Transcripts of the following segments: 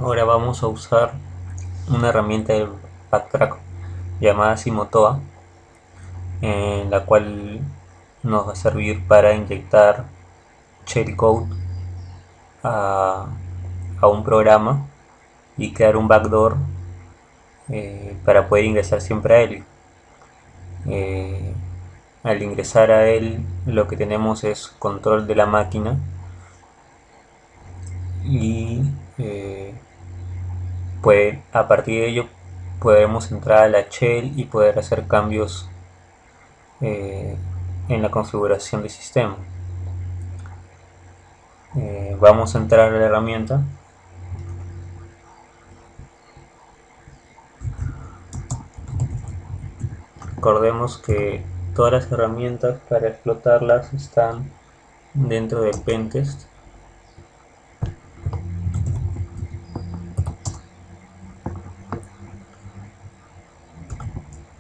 Ahora vamos a usar una herramienta de Backtrack llamada Simotoa, en la cual nos va a servir para inyectar shellcode a, a un programa y crear un backdoor para poder ingresar siempre a él. Eh, Al ingresar a él, lo que tenemos es control de la máquina y a partir de ello podemos entrar a la shell y poder hacer cambios eh, en la configuración del sistema. Vamos a entrar a la herramienta. Recordemos que todas las herramientas para explotarlas están dentro del pentest.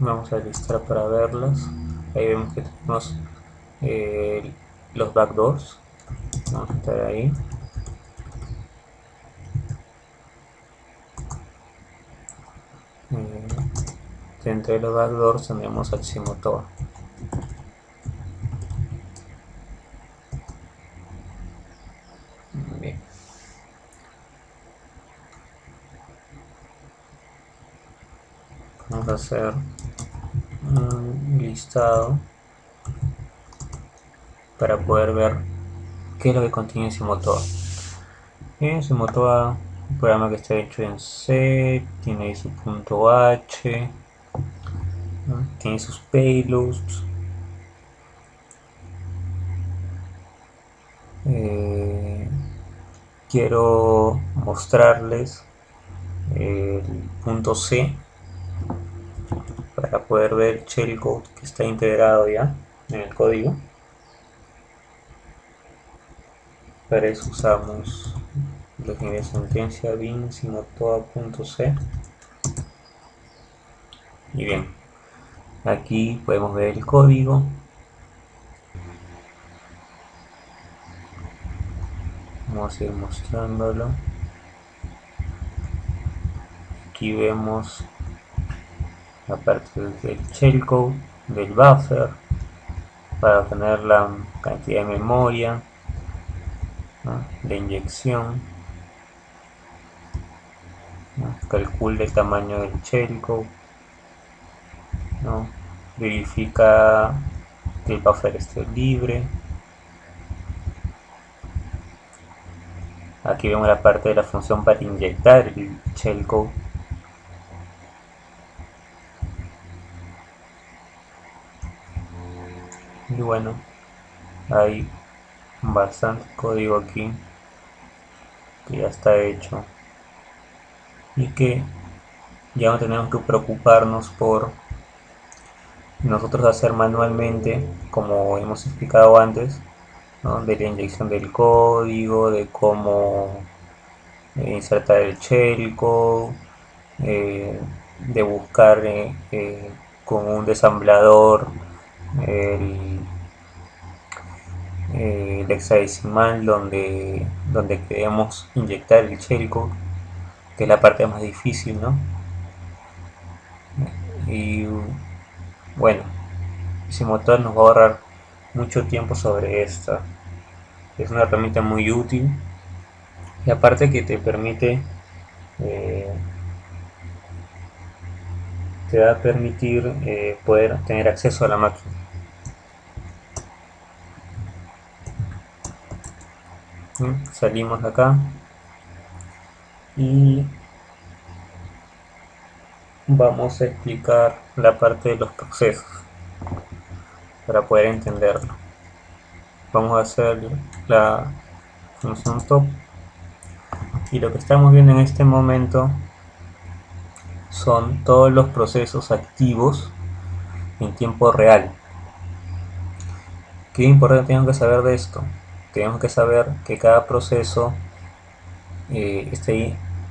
Vamos a listar para verlas. Ahí vemos que tenemos los backdoors. Vamos a estar ahí. Dentro de los backdoors tenemos al Simotoa. Bien. Vamos a hacer un listado para poder ver qué es lo que contiene Simotoa. Simotoa, un programa que está hecho en C, tiene ahí su punto H, ¿no? Tiene sus payloads. Quiero mostrarles el punto C para poder ver el shellcode que está integrado ya en el código. Para eso usamos la sentencia bin simotoa.c. Y bien, aquí podemos ver el código. Vamos a ir mostrándolo. Aquí vemos la parte del shellcode, del buffer, para obtener la cantidad de memoria, ¿no? De inyección, ¿no? Calcula el tamaño del shellcode, ¿no? Verifica que el buffer esté libre. Aquí vemos la parte de la función para inyectar el shellcode. Y bueno, hay bastante código aquí que ya está hecho y que ya no tenemos que preocuparnos por nosotros hacer manualmente, como hemos explicado antes, ¿no? De la inyección del código, de cómo insertar el shellcode, de buscar con un desamblador el, el hexadecimal donde queremos inyectar el shellcode, que es la parte más difícil, ¿no? Y bueno, Simotoa nos va a ahorrar mucho tiempo sobre esta. Es una herramienta muy útil y aparte que te permite te va a permitir poder tener acceso a la máquina. Salimos acá y vamos a explicar la parte de los procesos para poder entenderlo. Vamos a hacer la función top y lo que estamos viendo en este momento son todos los procesos activos en tiempo real. ¿Qué importante tenemos que saber de esto? Tenemos que saber que cada proceso está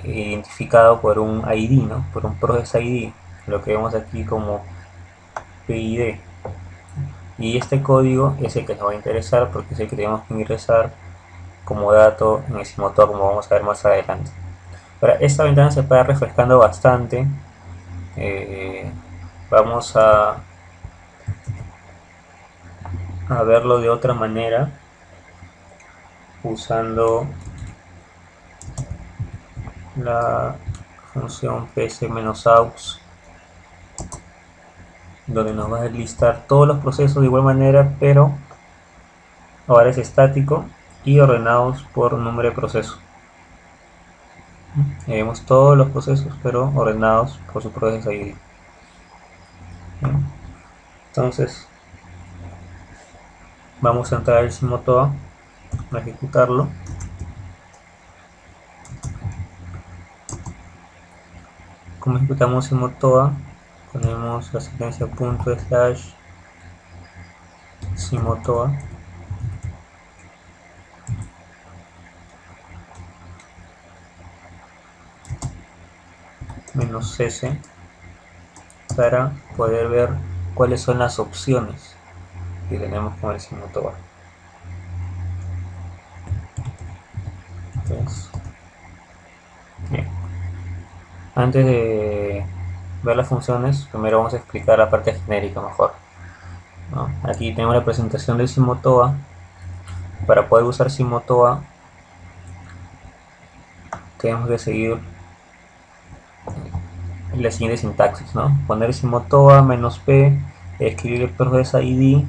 identificado por un ID, ¿no? Por un process ID, lo que vemos aquí como PID. Y este código es el que nos va a interesar porque es el que tenemos que ingresar como dato en el Simotoa, como vamos a ver más adelante. Ahora, esta ventana se está refrescando bastante. Vamos a verlo de otra manera usando la función ps-aux, donde nos va a listar todos los procesos de igual manera, pero ahora es estático y ordenados por número de proceso. Vemos todos los procesos, pero ordenados por su proceso ID. Entonces vamos a entrar al Simotoa, a ejecutarlo. Como ejecutamos Simotoa, ponemos la secuencia ./Simotoa -s para poder ver cuáles son las opciones que tenemos con el Simotoa. Entonces, bien. Antes de ver las funciones, primero vamos a explicar la parte genérica mejor, ¿no? Aquí tenemos la presentación del Simotoa. Para poder usar Simotoa tenemos que seguir la siguiente sintaxis, ¿no? Poner Simotoa -p, escribir el process ID,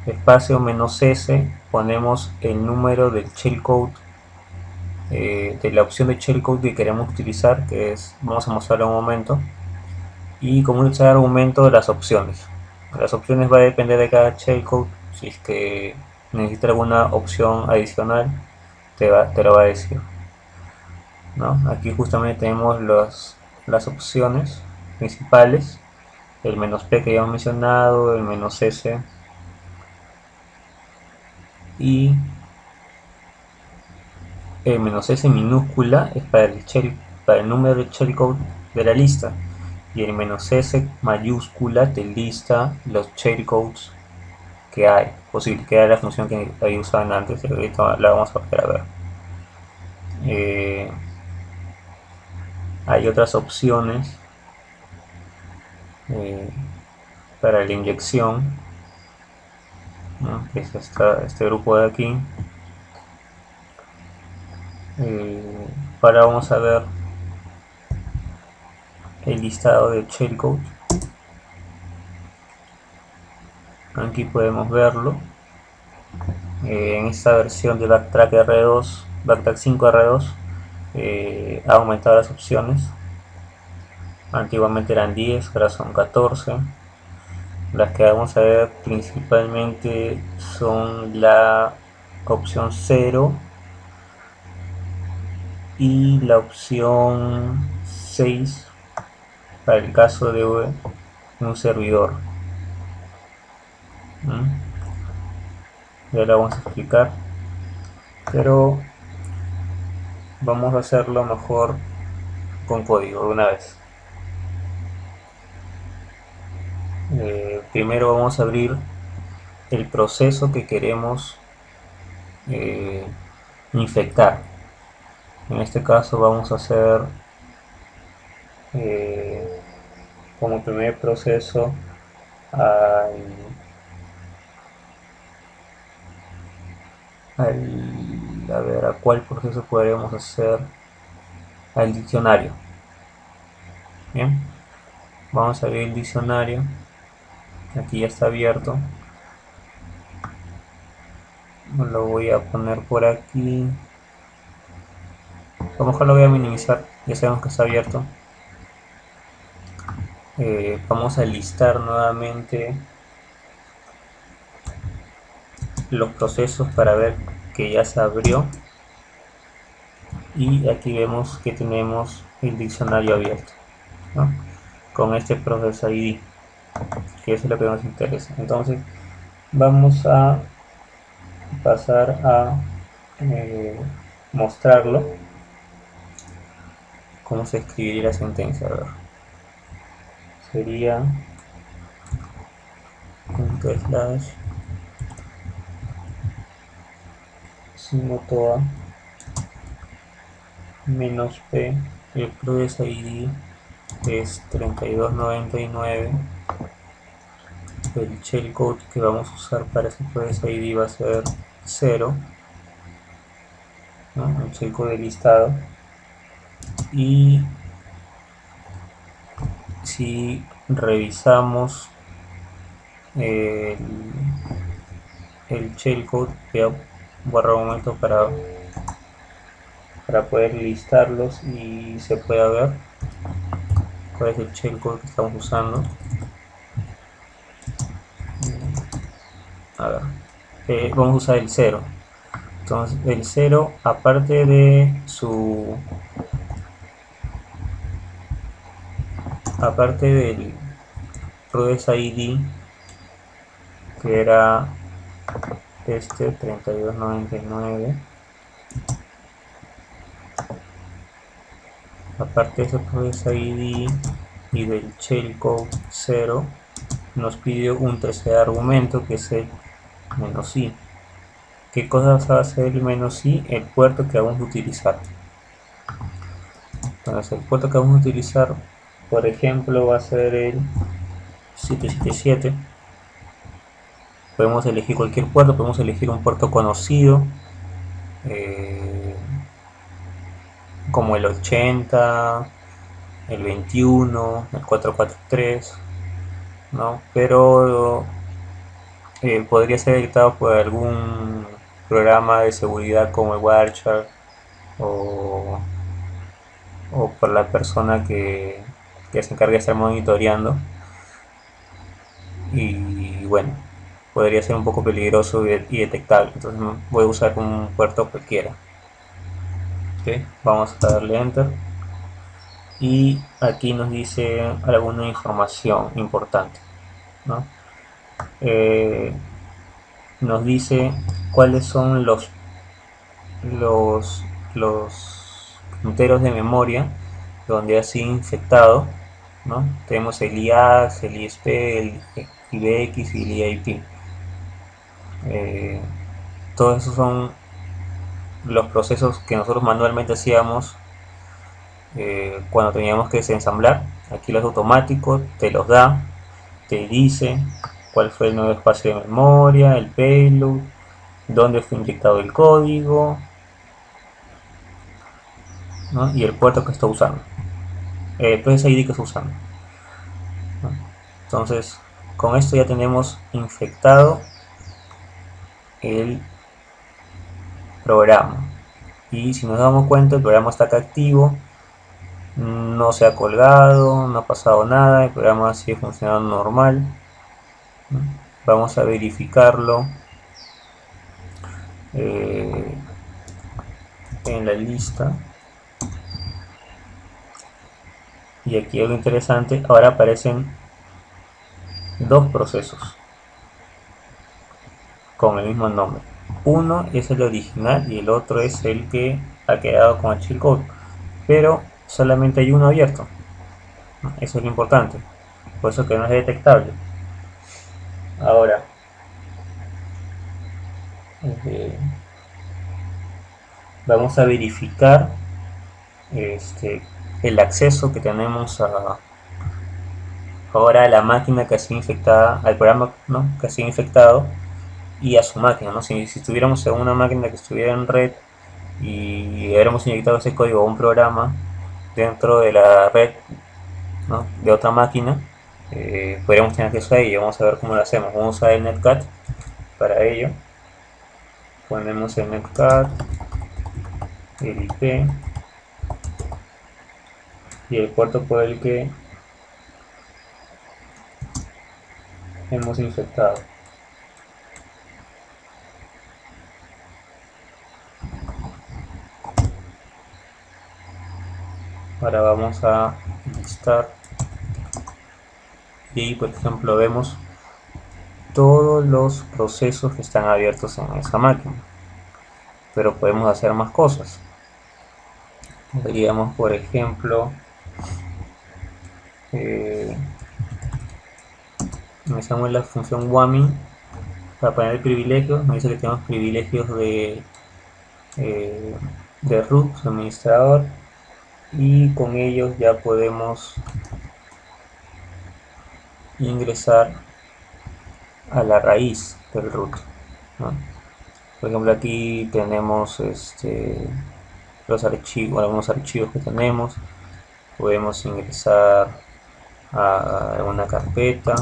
espacio -s, ponemos el número del shellcode, de la opción de shellcode que queremos utilizar, que es, vamos a mostrarlo en un momento, y como utilizar el argumento de las opciones. Las opciones va a depender de cada shellcode. Si es que necesita alguna opción adicional, te lo va a decir, ¿no? Aquí justamente tenemos las opciones principales, el -p que ya hemos mencionado, el -s, y el -s minúscula es para el número de shellcode de la lista, y el -s mayúscula te lista los shellcodes que hay, posible que era la función que había usado antes, y ahorita la vamos a volver a ver. Hay otras opciones para la inyección, ¿no? Que es este grupo de aquí. Ahora vamos a ver el listado de shellcode. Aquí podemos verlo. En esta versión de Backtrack R2, Backtrack 5 R2, ha aumentado las opciones. Antiguamente eran 10, ahora son 14. Las que vamos a ver principalmente son la opción 0 y la opción 6 para el caso de un servidor. Ya lo vamos a explicar, pero vamos a hacerlo mejor con código de una vez. Primero vamos a abrir el proceso que queremos infectar. En este caso vamos a hacer como primer proceso a ver a cuál proceso podríamos hacer, al diccionario. Bien, vamos a abrir el diccionario. Aquí ya está abierto. Lo voy a poner por aquí. A lo mejor lo voy a minimizar, ya sabemos que está abierto. Vamos a listar nuevamente los procesos para ver que ya se abrió, y aquí vemos que tenemos el diccionario abierto, ¿no? Con este process ID, que es lo que nos interesa. Entonces vamos a pasar a mostrarlo cómo se escribiría la sentencia. A ver, sería /simotoa menos P, el progress ID es 3299, el shellcode que vamos a usar para ese progress ID va a ser 0, ¿no? El shellcode de listado. Y si revisamos el shellcode, voy a borrar un momento para poder listarlos y se pueda ver cuál es el shellcode que estamos usando. A ver, vamos a usar el 0. Entonces el 0, aparte de su, aparte del progress ID, que era este 3299, aparte de ese progress ID y del shellcode 0, nos pidió un tercer argumento, que es el "-i". ¿Qué cosas va a hacer el "-i"? El puerto que vamos a utilizar. Entonces el puerto que vamos a utilizar, por ejemplo, va a ser el 777. Podemos elegir cualquier puerto, podemos elegir un puerto conocido, como el 80, el 21, el 443, ¿no? Pero podría ser editado por algún programa de seguridad como el Wireshark, o, o por la persona que se encargue de estar monitoreando. Y bueno, podría ser un poco peligroso y detectable. Entonces voy a usar un puerto cualquiera. ¿Okay? Vamos a darle enter. Y aquí nos dice alguna información importante, ¿no? Nos dice cuáles son los punteros de memoria donde ha sido infectado, ¿no? Tenemos el IAX, el ISP, el IBX y el EIP. Todos esos son los procesos que nosotros manualmente hacíamos cuando teníamos que desensamblar. Aquí los automáticos te los da, te dice cuál fue el nuevo espacio de memoria, el payload, dónde fue inyectado el código, ¿no? Y el puerto que está usando, pues ese ID que está usando, ¿no? Entonces con esto ya tenemos infectado el programa, y si nos damos cuenta el programa está acá activo, no se ha colgado, no ha pasado nada, el programa sigue funcionando normal. Vamos a verificarlo en la lista. Y aquí algo interesante, ahora aparecen dos procesos con el mismo nombre. Uno es el original y el otro es el que ha quedado con el shellcode, pero solamente hay uno abierto. Eso es lo importante, por eso que no es detectable. Ahora, vamos a verificar el acceso que tenemos ahora a la máquina que ha sido infectada, al programa, ¿no?, que ha sido infectado, y a su máquina, ¿no? Si estuviéramos en una máquina que estuviera en red y hubiéramos inyectado ese código a un programa dentro de la red, ¿no?, de otra máquina, podríamos tener acceso a ello. Vamos a ver cómo lo hacemos. Vamos a usar el netcat para ello. Ponemos el netcat, el IP y el puerto por el que hemos infectado. Ahora vamos a listar y ahí, por ejemplo, vemos todos los procesos que están abiertos en esa máquina, pero podemos hacer más cosas. Podríamos, por ejemplo, empezamos la función WAMI para poner privilegios. Nos dice que tenemos privilegios de root, administrador, y con ellos ya podemos ingresar a la raíz del root, ¿no? Por ejemplo, aquí tenemos los archivos, algunos archivos que tenemos. Podemos ingresar a una carpeta,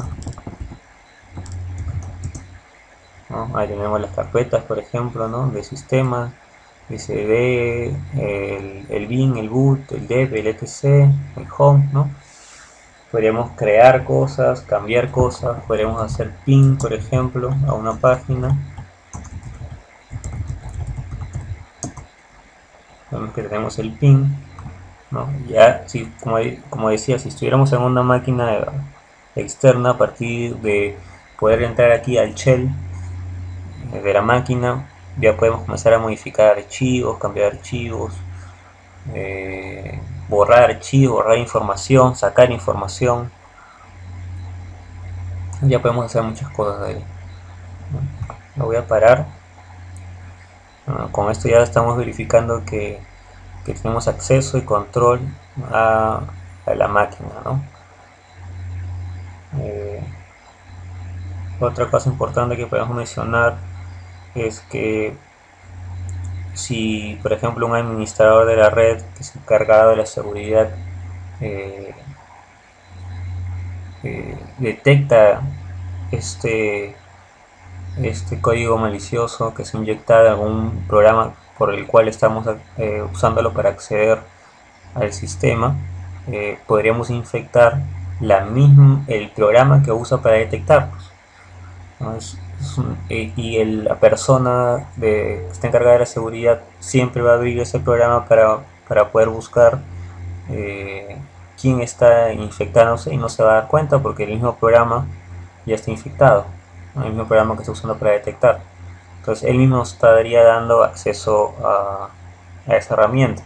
¿no? Ahí tenemos las carpetas, por ejemplo, ¿no? De sistemas, SD, el bin, el boot, el dev, el etc, el home, ¿no? Podríamos crear cosas, cambiar cosas, podríamos hacer pin, por ejemplo, a una página. Vemos que tenemos el pin, ¿no? Ya, si, como decía, si estuviéramos en una máquina externa, a partir de poder entrar aquí al shell de la máquina, ya podemos comenzar a modificar archivos, cambiar archivos, borrar archivos, borrar información, sacar información. Ya podemos hacer muchas cosas de ahí. Lo voy a parar. Con esto ya estamos verificando que tenemos acceso y control a la máquina, ¿no? Otra cosa importante que podemos mencionar es que si, por ejemplo, un administrador de la red que se encarga de la seguridad eh, detecta este, este código malicioso que se inyecta de algún programa por el cual estamos usándolo para acceder al sistema, podríamos infectar el programa que usa para detectarlos, ¿no? Y la persona que está encargada de la seguridad siempre va a abrir ese programa para poder buscar eh, quién está infectándose y no se va a dar cuenta porque el mismo programa ya está infectado, ¿no? El mismo programa que está usando para detectar. Entonces él mismo estaría dando acceso a esa herramienta.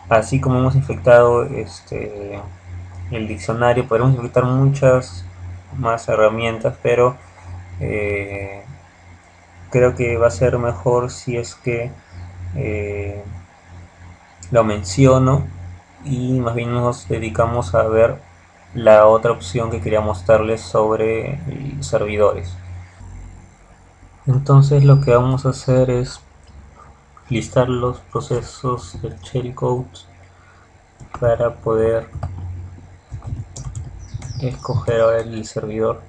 Así como hemos infectado el diccionario, podemos infectar muchas más herramientas, pero eh, creo que va a ser mejor si es que eh, lo menciono y más bien nos dedicamos a ver la otra opción que quería mostrarles sobre servidores. Entonces lo que vamos a hacer es listar los procesos del shellcode para poder escoger ahora el servidor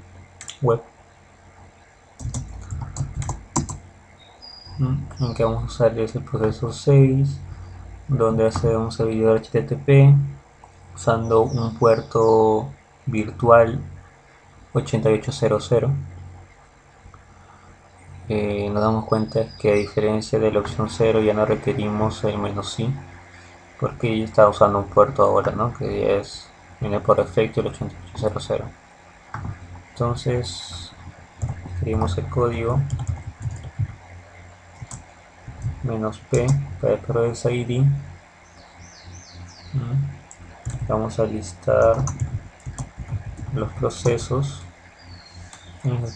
web en que vamos a usar es el proceso 6, donde hace un servidor HTTP usando un puerto virtual 8800. Nos damos cuenta que a diferencia de la opción 0 ya no requerimos el "-i", porque ya está usando un puerto ahora, ¿no? Que viene por defecto el 8800. Entonces escribimos el código "-p" para el process ID. Vamos a listar los procesos,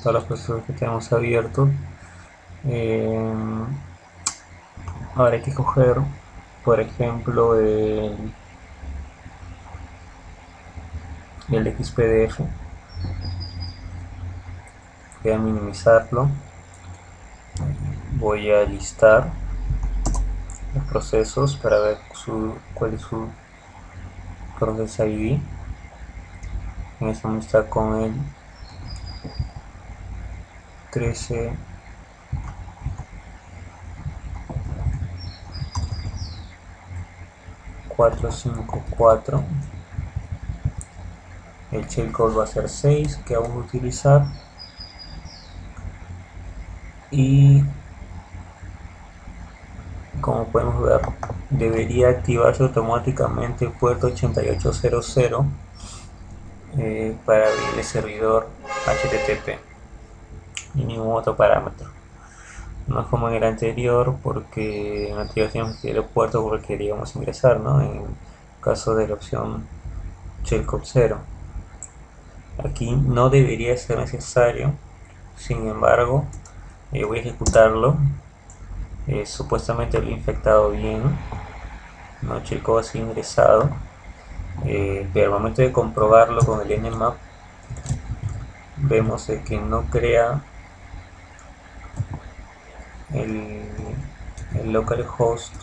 todos los procesos que tenemos abiertos. Ahora hay que coger, por ejemplo, el XPDF. Voy a minimizarlo. Voy a listar los procesos para ver cuál es su process ID. En este momento está con el 13 454. El shellcode va a ser 6 que vamos a utilizar, y como podemos ver debería activarse automáticamente el puerto 8800 para abrir el servidor HTTP y ningún otro parámetro. No es como en el anterior, porque en el anterior teníamos que ir al puerto porque queríamos ingresar, ¿no? En caso de la opción shellcode 0. Aquí no debería ser necesario, sin embargo voy a ejecutarlo Supuestamente lo he infectado bien, no checó si ingresado, pero al momento de comprobarlo con el nmap vemos de que no crea el, el localhost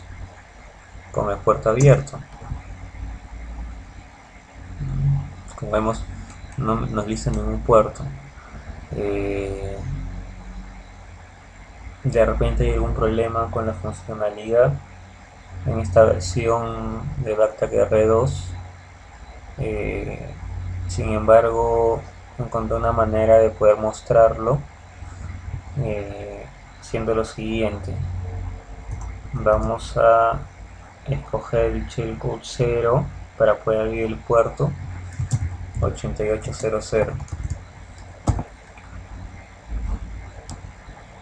con el puerto abierto. Como vemos, no nos lista ningún puerto. De repente hay algún problema con la funcionalidad en esta versión de Backtrack R2. Sin embargo, encontré una manera de poder mostrarlo, siendo lo siguiente. Vamos a escoger el shellcode 0 para poder abrir el puerto 8800.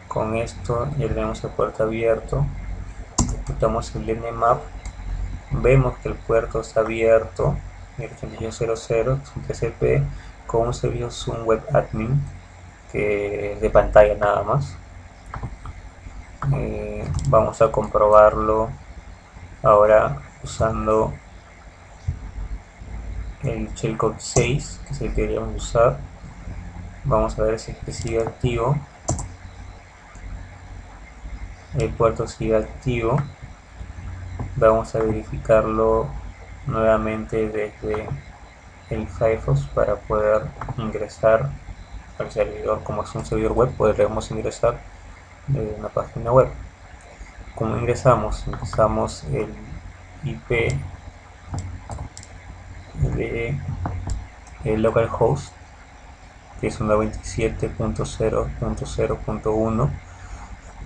Con esto ya tenemos el puerto abierto. Ejecutamos el nmap, vemos que el puerto está abierto, el 8800 TCP con un servicio Zoom Web Admin que es de pantalla nada más. Vamos a comprobarlo ahora usando el shellcode 6, que es el que queríamos usar. Vamos a ver si sigue activo. El puerto sigue activo. Vamos a verificarlo nuevamente desde el Firefox para poder ingresar al servidor. Como es un servidor web, podremos ingresar de una página web. ¿Cómo ingresamos? Ingresamos el IP de el localhost, que es un 97.0.0.1,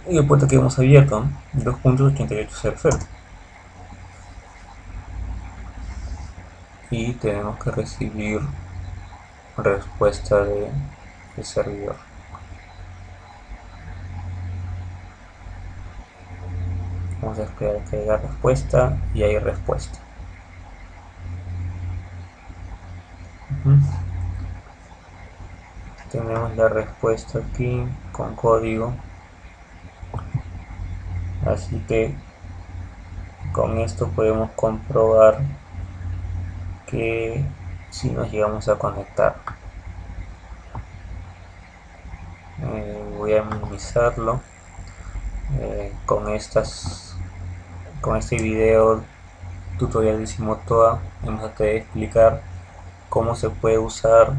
y el puerto que hemos abierto, 2.8800. Y tenemos que recibir respuesta del servidor. Vamos a esperar que haya respuesta, y hay respuesta. Tenemos la respuesta aquí con código, así que con esto podemos comprobar que si nos llegamos a conectar. Voy a minimizarlo. Con este video tutorial de Simotoa vamos a explicar cómo se puede usar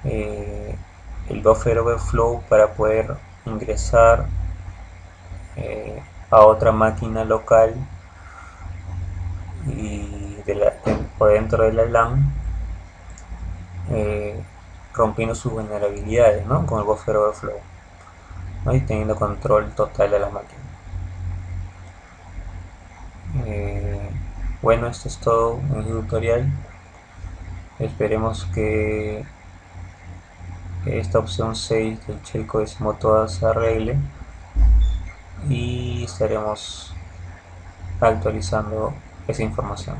el buffer overflow para poder ingresar a otra máquina local y por dentro de la LAN, rompiendo sus vulnerabilidades, ¿no? Con el buffer overflow, ¿no? Y teniendo control total de la máquina. Bueno, esto es todo en este tutorial. Esperemos que esta opción 6 del shellcode de Simotoa se arregle, y estaremos actualizando esa información.